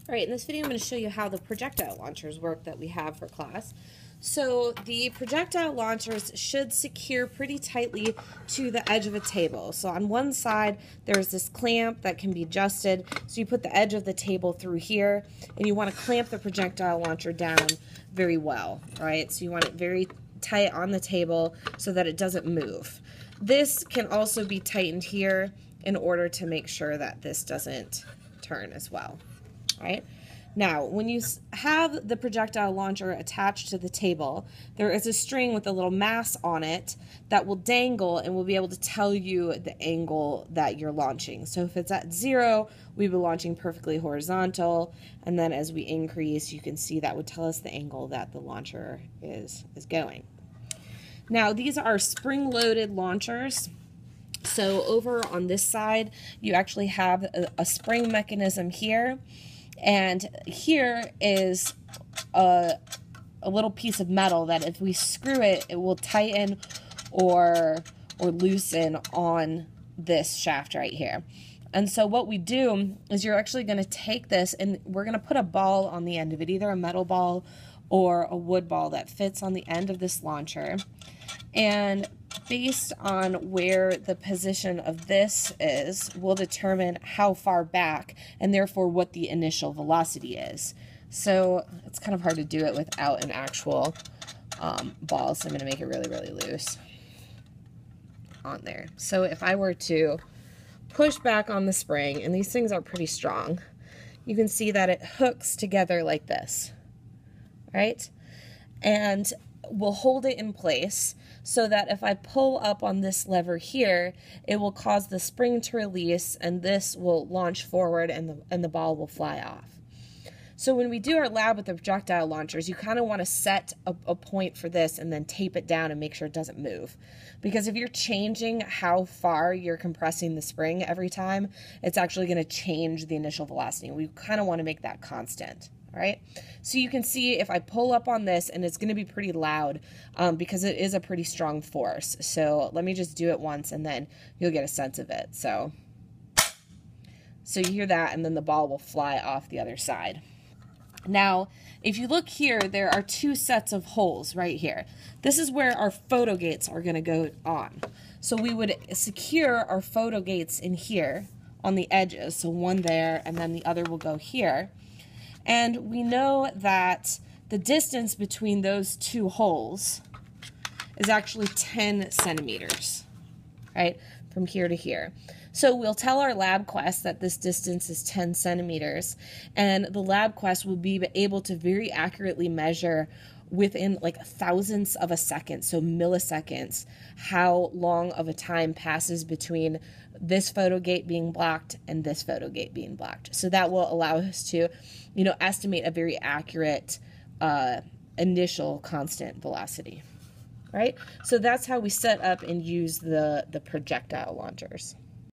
All right, in this video I'm going to show you how the projectile launchers work that we have for class. So the projectile launchers should secure pretty tightly to the edge of a table. So on one side there's this clamp that can be adjusted. So you put the edge of the table through here and you want to clamp the projectile launcher down very well, right? So you want it very tight on the table so that it doesn't move. This can also be tightened here in order to make sure that this doesn't turn as well. Right? Now, when you have the projectile launcher attached to the table, there is a string with a little mass on it that will dangle and will be able to tell you the angle that you're launching. So if it's at 0, we'll be launching perfectly horizontal, and then as we increase, you can see that would tell us the angle that the launcher is going. Now, these are spring-loaded launchers. So over on this side, you actually have a spring mechanism here. And here is a little piece of metal that if we screw it, it will tighten or loosen on this shaft right here. And so what we do is you're actually going to take this and we're going to put a ball on the end of it, either a metal ball or a wood ball that fits on the end of this launcher. And based on where the position of this is, will determine how far back and therefore what the initial velocity is. So it's kind of hard to do it without an actual ball, so I'm going to make it really, really loose on there. So if I were to push back on the spring, and these things are pretty strong, you can see that it hooks together like this, right? And we'll hold it in place so that if I pull up on this lever here, it will cause the spring to release and this will launch forward and the ball will fly off. So when we do our lab with the projectile launchers, you kind of want to set a point for this and then tape it down and make sure it doesn't move. Because if you're changing how far you're compressing the spring every time, it's actually going to change the initial velocity. We kind of want to make that constant. All right, so you can see if I pull up on this, and it's going to be pretty loud because it is a pretty strong force. So let me just do it once and then you'll get a sense of it. So you hear that, and then the ball will fly off the other side. Now, if you look here, there are 2 sets of holes right here. This is where our photo gates are going to go on. So we would secure our photo gates in here on the edges. So one there, and then the other will go here. And we know that the distance between those 2 holes is actually 10 centimeters, right, from here to here. So we'll tell our lab quest that this distance is 10 centimeters, and the lab quest will be able to very accurately measure within like thousandths of a second, so milliseconds, how long of a time passes between this photo gate being blocked and this photo gate being blocked. So that will allow us to, estimate a very accurate initial constant velocity, right? So that's how we set up and use the projectile launchers.